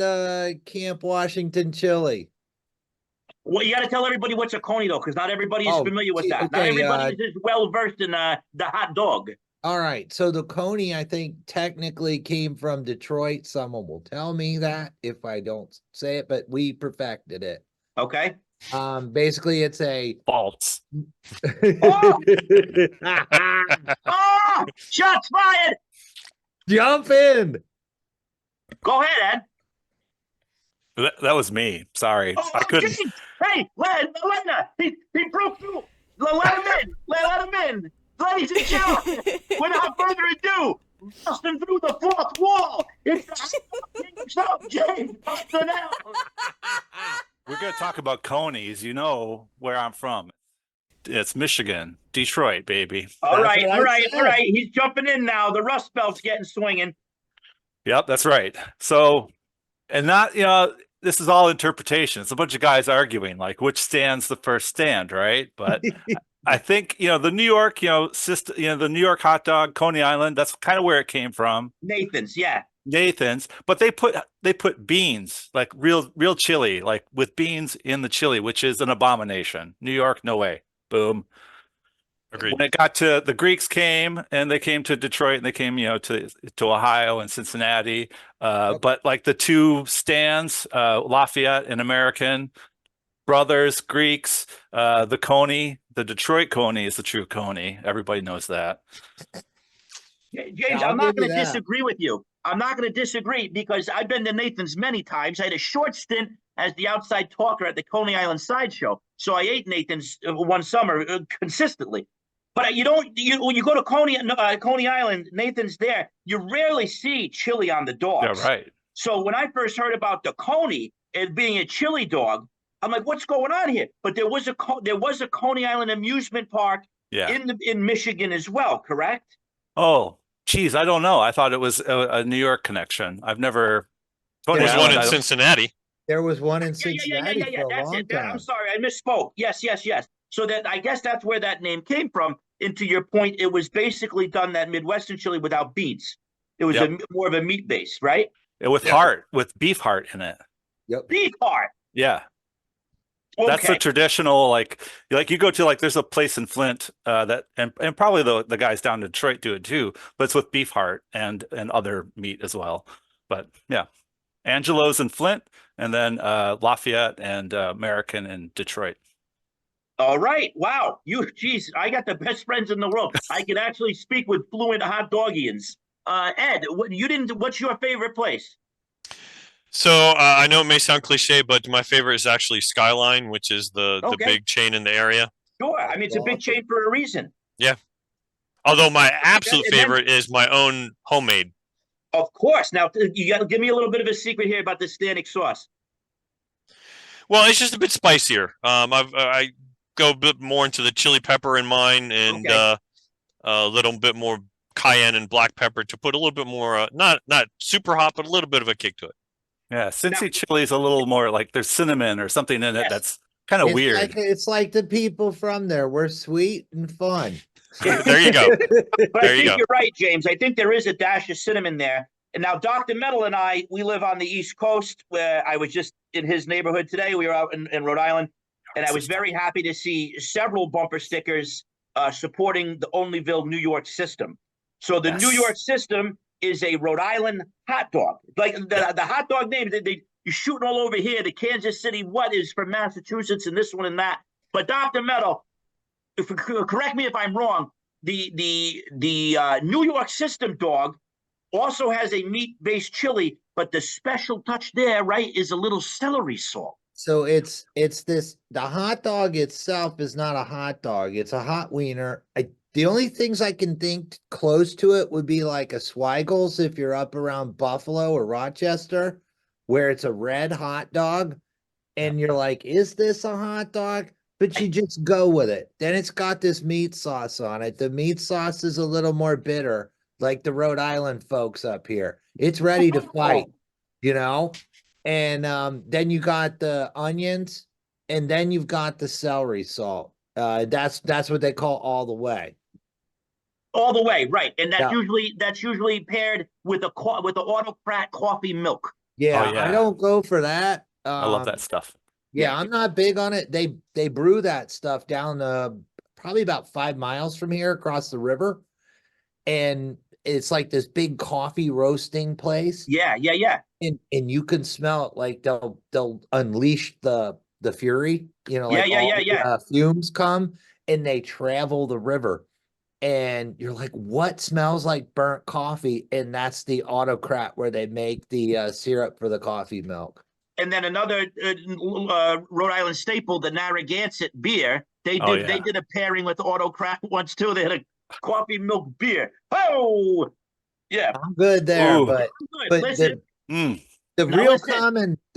Camp Washington chili. Well, you got to tell everybody what's a coney, though, because not everybody is familiar with that. Okay, not everybody is as well-versed in the hot dog. All right. So the Coney, I think, technically came from Detroit. Someone will tell me that if I don't say it, but we perfected it. Okay. Basically it's a False. Oh! Oh! Shots fired! Jump in. Go ahead, Ed. That was me. Sorry. Oh, I couldn't. James! Hey, Lena, he broke through. Let him in. Let him in. Ladies and gentlemen, without further ado, busting through the fourth wall. It's James Pozenel. We're going to talk about conies. You know where I'm from. It's Michigan, Detroit, baby. All right. That's what I said. He's jumping in now. The Rust Belt's getting swinging. Yep, that's right. So, and not, this is all interpretation. It's a bunch of guys arguing, like, which stand's the first stand, right? But I think, the New York, system, the New York hot dog, Coney Island, that's kind of where it came from. Nathan's, yeah. Nathan's, but they put beans, like real chili, like with beans in the chili, which is an abomination. New York, no way. Boom. Agreed. When it got to the Greeks came and they came to Detroit and they came, to Ohio and Cincinnati. But like the two stands, Lafayette and American brothers, Greeks, the Coney, the Detroit Coney is the true Coney. Everybody knows that. James, I'll I'm not give you going to that. disagree with you. I'm not going to disagree because I've been to Nathan's many times. I had a short stint as the outside talker at the Coney Island Sideshow. So I ate Nathan's one summer consistently. But when you go to Coney Island, Nathan's there, you rarely see chili on the dogs. Yeah, right. So when I first heard about the Coney as being a chili dog, I'm like, what's going on here? But there was a Coney Island amusement park Yeah. in Michigan as well, correct? Oh, geez, I don't know. I thought it was a New York connection. I've never. Coney There's one Island, in I don't- Cincinnati. There was one in Yeah. Cincinnati for a That's long it. time. I'm sorry, I misspoke. Yes. So that I guess that's where that name came from. And to your point, it was basically done that Midwestern chili without beans. It was Yep. more of a meat base, right? With Yeah. heart, with beef heart in it. Yep. Beef heart. Yeah. That's the Okay. traditional, like you go to, like, there's a place in Flint that and probably the guys down in Detroit do it too, but it's with beef heart and other meat as well. But yeah, Angelo's in Flint, and then Lafayette and American in Detroit. All right. Wow. Geez, I got the best friends in the world. I can actually speak with fluent hot dogians. Ed, what's your favorite place? So I know it may sound cliche, but my favorite is actually Skyline, which is the Okay. big chain in the area. Sure. I mean, it's a big Awesome. chain for a reason. Although my absolute And then- favorite is my own homemade. Of course. Now, you got to give me a little bit of a secret here about the Stanek sauce. Well, it's just a bit spicier. I go a bit more into the chili pepper in mine, and Okay. a little bit more cayenne and black pepper to put a little bit more, not super hot, but a little bit of a kick to it. Yeah, Cincy chili is a little more like there's cinnamon or something in it Yes. that's kind of weird. It's like the people from there. We're sweet and fun. There you go. But There I you think go. you're right, James. I think there is a dash of cinnamon there. And now Dr. Metal and I, we live on the East Coast, where I was just in his neighborhood today. We were out in Rhode Island, and I was very happy to see several bumper stickers supporting the Onlyville, New York system. So the New Yes. York system is a Rhode Island hot dog. Like the hot dog name, you're shooting all over here. The Kansas City what is from Massachusetts and this one and that. But Dr. Metal, correct me if I'm wrong, the New York system dog also has a meat-based chili, but the special touch there, right, is a little celery salt. So it's the hot dog itself is not a hot dog. It's a hot wiener. The only things I can think close to it would be like a Swigels if you're up around Buffalo or Rochester, where it's a red hot dog. And you're like, is this a hot dog? But you just go with it. Then it's got this meat sauce on it. The meat sauce is a little more bitter, like the Rhode Island folks up here. It's ready to fight, And then you got the onions, and then you've got the celery salt. That's what they call all the way. All the way, right? And that's Yeah. usually paired with the autocrat coffee milk. Yeah, Oh, yeah. I don't go for that. I love that stuff. Yeah, I'm not big on it. They brew that stuff down probably about 5 miles from here across the river. and it's like this big coffee roasting place. Yeah. And you can smell it, like they'll unleash the fury, like fumes come and they travel the river. And you're like, what smells like burnt coffee? And that's the autocrat where they make the syrup for the coffee milk. And then another Rhode Island staple, the Narragansett beer. They did a pairing with autocrat once too. They had a coffee milk beer. Oh, yeah, I'm good there. Ooh. But Listen, the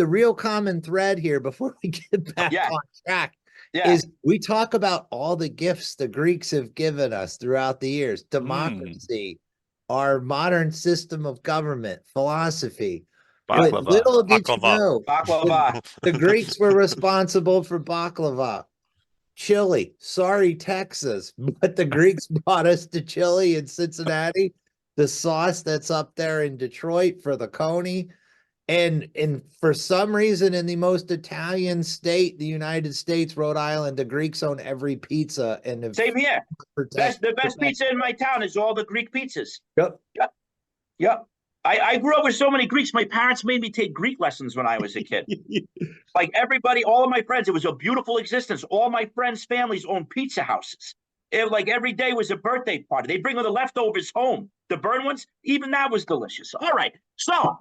real common thread here before we get back on track is we talk about all the gifts the Greeks have given us throughout the years: democracy, our modern system of government, philosophy. But little did you know, the Greeks were responsible for baklava. Chili, sorry, Texas, but the Greeks brought us to chili in Cincinnati, the sauce that's up there in Detroit for the coney. And for some reason, in the most Italian state, the United States, Rhode Island, the Greeks own every pizza. And same here. The best pizza in my town is all the Greek pizzas. Yep. I grew up with so many Greeks. My parents made me take Greek lessons when I was a kid. Like everybody, all of my friends, it was a beautiful existence. All my friends' families owned pizza houses. Like every day was a birthday party. They bring all the leftovers home. The burn ones, even that was delicious. All right. So,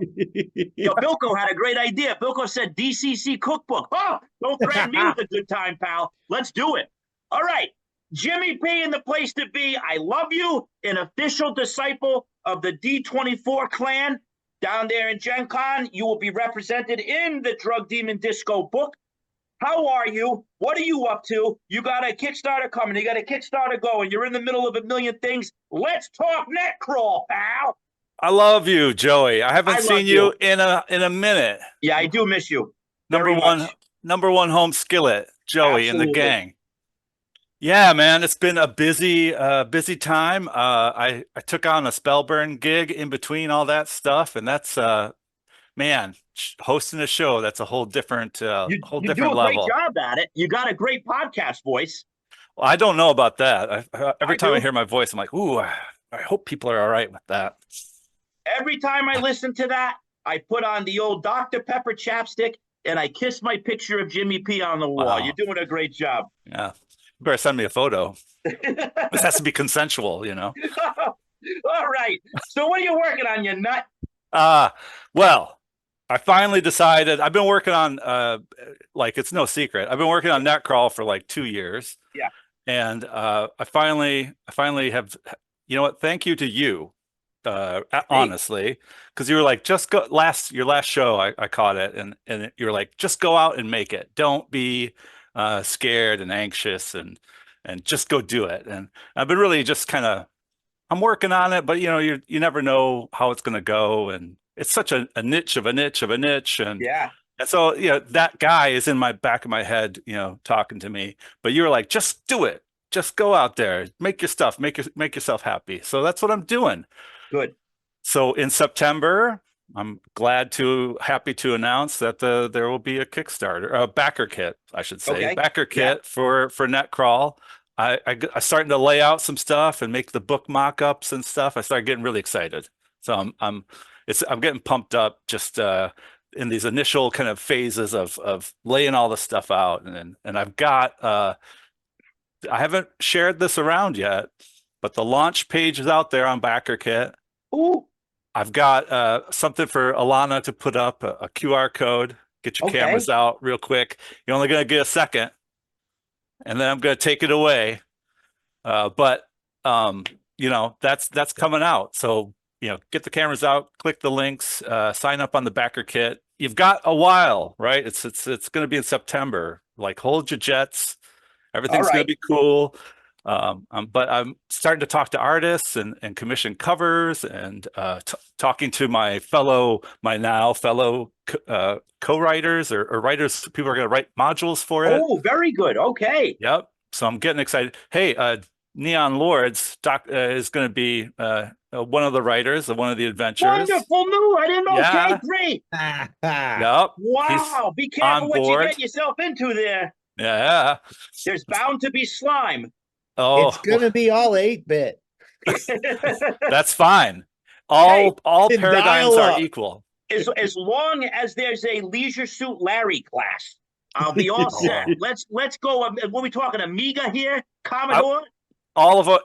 Bilko had a great idea. Bilko said DCC cookbook. Oh, don't threaten me with a good time, pal. Let's do it. All right. Jimmy P in the place to be. I love you. An official disciple of the D24 clan down there in Gen Con. You will be represented in the Drug Demon Disco book. How are you? What are you up to? You got a Kickstarter coming. You got a Kickstarter going. You're in the middle of a million things. Let's talk NetCrawl, pal. I love you, Joey. I haven't seen you in a minute. Yeah, I do miss you. Number one home skillet, Joey. Absolutely. And the gang. Yeah, man, it's been a busy time. I took on a Spellburn gig in between all that stuff, and that's man, hosting a show, that's a whole different level. You do a great job at it. You got a great podcast voice. Well, I don't know about that. Every time I hear my voice, I'm like, ooh, I hope people are all right with that. Every time I listen to that, I put on the old Dr. Pepper chapstick and I kiss my picture of Jimmy P on the wall. Wow. You're doing a great job. Yeah. You better send me a photo. This has to be consensual, All right. So what are you working on, you nut? Well, I finally decided. I've been working on like, it's no secret, I've been working on NetCrawl for like 2 years. Yeah. And I finally have, you know what? Thank you to you, honestly, because you were like, just go. Your last show, I caught it, and you were like, just go out and make it. Don't be scared and anxious, and just go do it. And I've been really just kind of, I'm working on it, but you never know how it's going to go, and it's such a niche of a niche of a niche, and and so that guy is in my back of my head, talking to me. But you were like, just do it, just go out there, make your stuff, make yourself happy. So that's what I'm doing. Good. So in September, I'm happy to announce that there will be a Kickstarter, a backer kit, I should say, backer kit for NetCrawl. I starting to lay out some stuff and make the book mock-ups and stuff. I started getting really excited. So I'm getting pumped up just in these initial kind of phases of laying all the stuff out, and I've got I haven't shared this around yet, but the launch page is out there on backer kit. Ooh. I've got something for Alana to put up, a QR code. Get your cameras out real quick. You're only going to get a second, and then I'm going to take it away. But that's coming out. So, get the cameras out, click the links, sign up on the backer kit. You've got a while, right? It's going to be in September. Like, hold your jets. Everything's going to be cool. But I'm starting to talk to artists and commission covers, and talking to my fellow co-writers or writers. People are going to write modules for it. Oh, very good. Okay. Yep. So I'm getting excited. Hey, Neon Lords is going to be one of the writers of one of the adventures. Wonderful news. I didn't know. Yeah. Okay, great. Yep. Wow. Be careful what you get yourself into there. Yeah. There's bound to be slime. Oh, it's going to be all 8-bit. That's fine. Hey, All in paradigms are dialogue. equal. as long as there's a Leisure Suit Larry class, I'll be all set. Oh. Let's go. What are we talking? Amiga here, Commodore.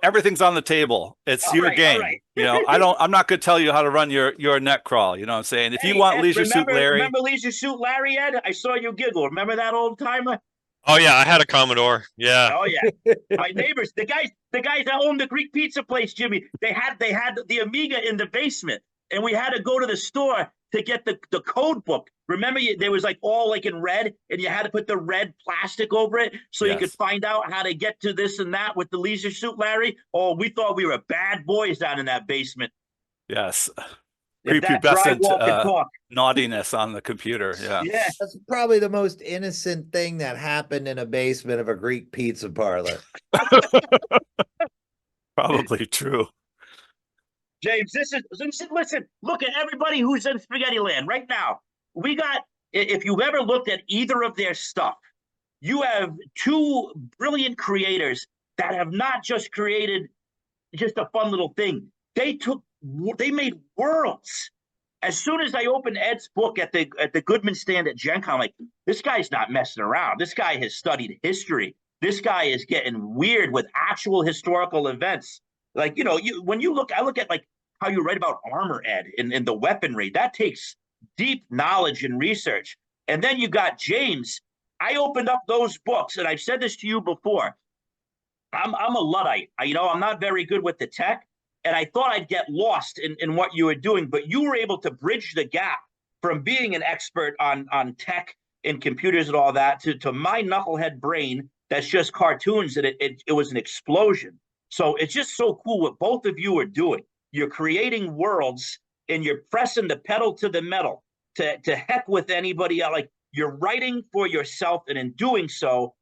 Everything's on the table. It's All your right, all game. right. You know, I'm not going to tell you how to run your NetCrawl. You know what I'm saying? If you Hey, want Ed, Leisure Suit Larry, remember Leisure Suit Larry, Ed? I saw you giggle. Remember that old timer? Oh yeah, I had a Commodore. Yeah. Oh yeah. My neighbors, the guys that owned the Greek pizza place, Jimmy, they had the Amiga in the basement, and we had to go to the store to get the code book. Remember, there was like all like in red, and you had to put the red plastic over it so you could Yes. find out how to get to this and that with the Leisure Suit Larry. Oh, we thought we were bad boys down in that basement. yes, If that prepubescent drywall could talk. naughtiness on the computer. Yeah. Yeah. That's probably the most innocent thing that happened in a basement of a Greek pizza parlor. Probably true. James, listen, look at everybody who's in Spaghetti Land right now. If you've ever looked at either of their stuff, you have two brilliant creators that have not just created just a fun little thing. They made worlds. As soon as I opened Ed's book at the Goodman stand at Gen Con, I'm like, this guy's not messing around. This guy has studied history. This guy is getting weird with actual historical events. Like, I look at like how you write about armor, Ed, in the weaponry. That takes deep knowledge and research. And then you got James. I opened up those books, and I've said this to you before. I'm a Luddite. I'm not very good with the tech, and I thought I'd get lost in what you were doing, but you were able to bridge the gap from being an expert on tech and computers and all that to my knucklehead brain that's just cartoons, and it was an explosion. So it's just so cool what both of you are doing. You're creating worlds, and you're pressing the pedal to the metal to heck with anybody else. Like, you're writing for yourself, and in doing so,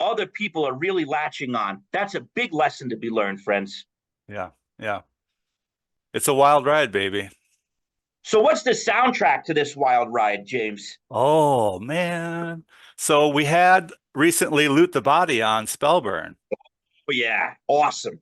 other people are really latching on. That's a big lesson to be learned, friends. Yeah. Yeah. It's a wild ride, baby. So what's the soundtrack to this wild ride, James? Oh, man. So we had recently Loot the Body on Spellburn. Oh, yeah. Awesome.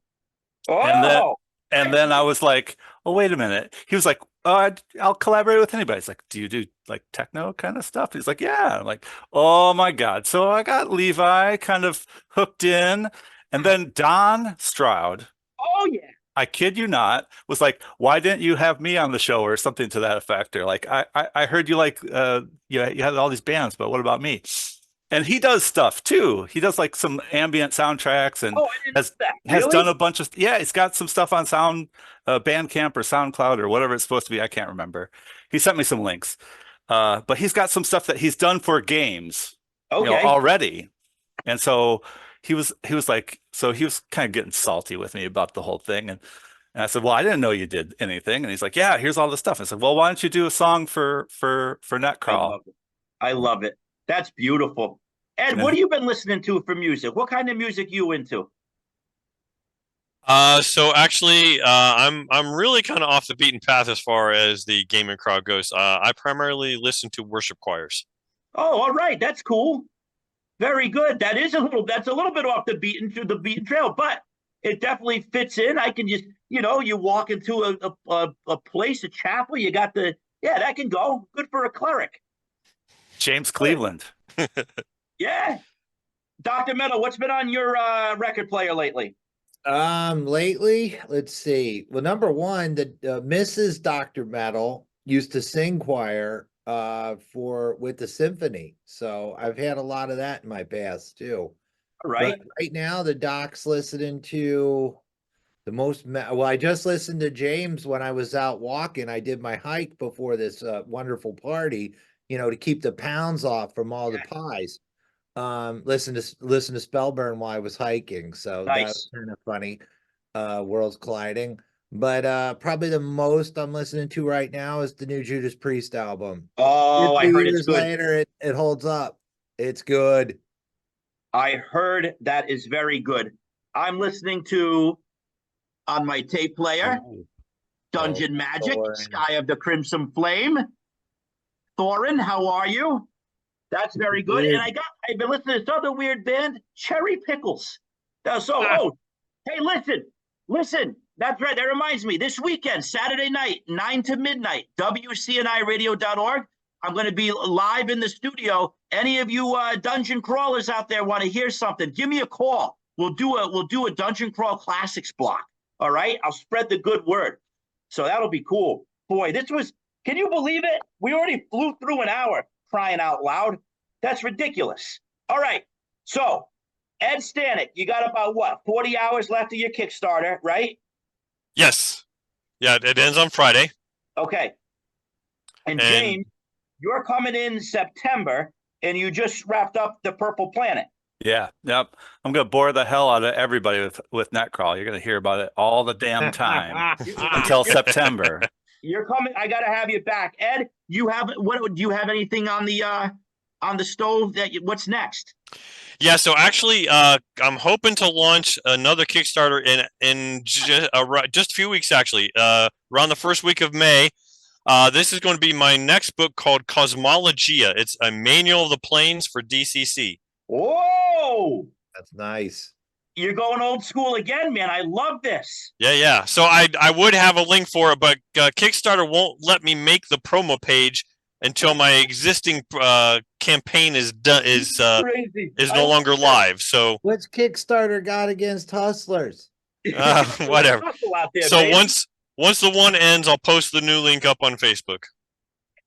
And then I was like, oh, wait a minute. He was like, oh, I'll collaborate with anybody. He's like, do you do like techno kind of stuff? He's like, yeah. I'm like, oh my God. So I got Levi kind of hooked in. And then Don Stroud, Oh, yeah. I kid you not, was like, why didn't you have me on the show or something to that effect? Or like, I heard you like, you had all these bands, but what about me? And he does stuff too. He does like some ambient soundtracks and Oh, I didn't know that. has Really? done a bunch of, yeah, he's got some stuff on Bandcamp or SoundCloud or whatever it's supposed to be. I can't remember. He sent me some links. But he's got some stuff that he's done for games, Okay. already. And so he was like, so he was kind of getting salty with me about the whole thing. And I said, well, I didn't know you did anything. And he's like, yeah, here's all the stuff. I said, well, why don't you do a song for NetCrawl? I love it. That's beautiful. Ed, what have you been listening to for music? What kind of music you into? So actually, I'm really kind of off the beaten path as far as the gaming crowd goes. I primarily listen to worship choirs. Oh, all right. That's cool. Very good. That's a little bit off the beaten trail, but it definitely fits in. I can just, you walk into a place, a chapel, you got that can go. Good for a cleric. James Cleveland. Yeah. Dr. Metal, what's been on your record player lately? Lately, let's see. Well, number one, the Mrs. Dr. Metal used to sing choir with the symphony. So I've had a lot of that in my past too. All right. But right now, the doc's listening to the I just listened to James when I was out walking. I did my hike before this wonderful party, to keep the pounds off from all the pies. Listen to Spellburn while I was hiking. So Nice. that was kind of funny. Worlds colliding. But probably the most I'm listening to right now is the new Judas Priest album. Oh, I heard it's good. Later, it holds up. It's good. I heard that is very good. I'm listening to, on my tape player, Dungeon Magic, Thorin. Sky of the Crimson Flame. Thorin, how are you? That's very good. Weird. And I've been listening to this other weird band, Cherry Pickles. Hey, listen. That's right. That reminds me. This weekend, Saturday night, 9 to midnight, WCNIradio.org. I'm going to be live in the studio. Any of you dungeon crawlers out there want to hear something? Give me a call. We'll do a Dungeon Crawl Classics block. All right. I'll spread the good word. So that'll be cool. Boy, can you believe it? We already flew through an hour, crying out loud. That's ridiculous. All right. So, Ed Stanek, you got about 40 hours left of your Kickstarter, right? Yes. Yeah, it ends on Friday. Okay. And James, you're coming in September, and you just wrapped up the Purple Planet. Yeah. Yep. I'm going to bore the hell out of everybody with NetCrawl. You're going to hear about it all the damn time until September. You're coming. I got to have you back. Ed, do you have anything on the stove what's next? Yeah, so actually, I'm hoping to launch another Kickstarter in just a few weeks, actually, around the first week of May. This is going to be my next book called Cosmologia. It's a manual of the planes for DCC. Whoa! That's nice. You're going old school again, man. I love this. Yeah. So I would have a link for it, but Kickstarter won't let me make the promo page until my existing campaign is no longer live. So what's Kickstarter got against hustlers? Whatever. So baby. once the one ends, I'll post the new link up on Facebook.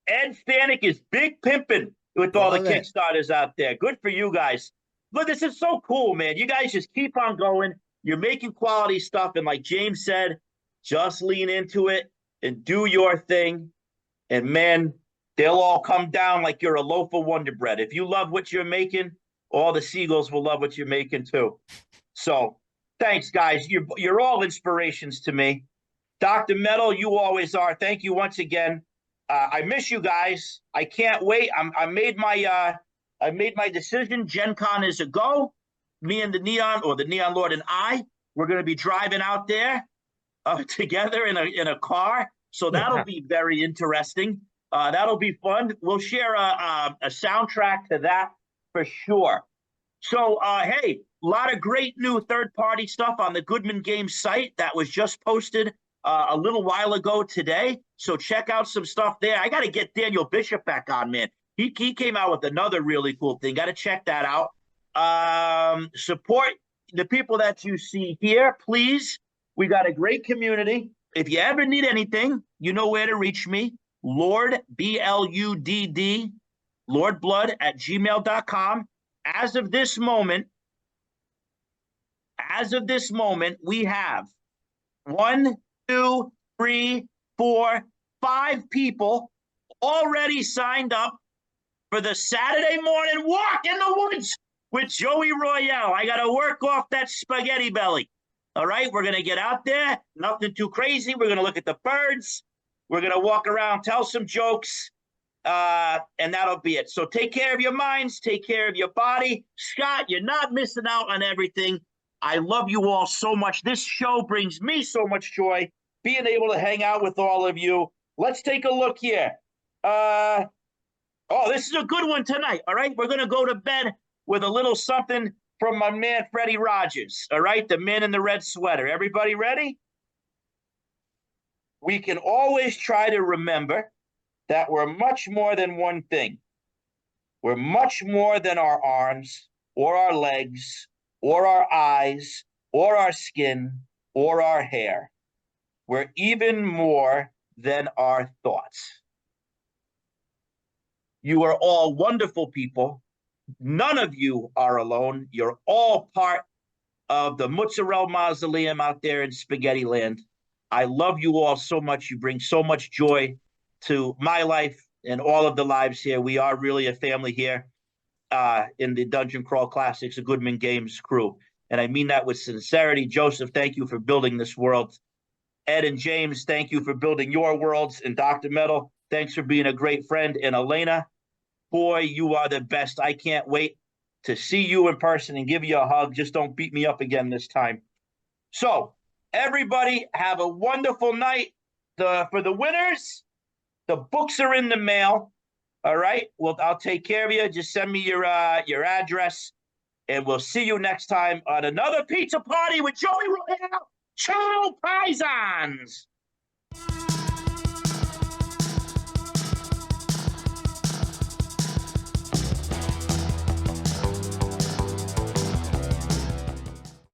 Ed Stanek is big pimping with all the Kickstarters out there. Good for you guys. Look, this is so cool, man. You guys just keep on going. You're making quality stuff, and like James said, just lean into it and do your thing. And man, they'll all come down like you're a loaf of Wonder Bread. If you love what you're making, all the seagulls will love what you're making too. So thanks, guys. You're all inspirations to me. Dr. Metal, you always are. Thank you once again. I miss you guys. I can't wait. I made my decision. Gen Con is a go. Me and the Neon Lord and we're going to be driving out there together in a car. So that'll be very interesting. That'll be fun. We'll share a soundtrack to that for sure. So, hey, a lot of great new third-party stuff on the Goodman Games site that was just posted a little while ago today. So check out some stuff there. I got to get Daniel Bishop back on, man. He came out with another really cool thing. Got to check that out. Support the people that you see here, please. We got a great community. If you ever need anything, you know where to reach me. Lord, BLUDD, LordBlood @gmail.com. As of this moment, we have 1, 2, 3, 4, 5 people already signed up for the Saturday morning walk in the woods with Joey Royale. I got to work off that spaghetti belly. All right, we're going to get out there. Nothing too crazy. We're going to look at the birds. We're going to walk around, tell some jokes, and that'll be it. So take care of your minds. Take care of your body. Scott, you're not missing out on everything. I love you all so much. This show brings me so much joy, being able to hang out with all of you. Let's take a look here. This is a good one tonight, all right? We're going to go to bed with a little something from my man, Freddie Rogers, all right? The man in the red sweater. Everybody ready? We can always try to remember that we're much more than one thing. We're much more than our arms or our legs or our eyes or our skin or our hair. We're even more than our thoughts. You are all wonderful people. None of you are alone. You're all part of the Mozzarella Mausoleum out there in Spaghetti Land. I love you all so much. You bring so much joy to my life and all of the lives here. We are really a family here in the Dungeon Crawl Classics, a Goodman Games crew. And I mean that with sincerity. Joseph, thank you for building this world. Ed and James, thank you for building your worlds. And Dr. Metal, thanks for being a great friend. And Elena, boy, you are the best. I can't wait to see you in person and give you a hug. Just don't beat me up again this time. So, everybody, have a wonderful night. For the winners, the books are in the mail. All right. Well, I'll take care of you. Just send me your address, and we'll see you next time on another pizza party with Joey Royale. Ciao Paesans!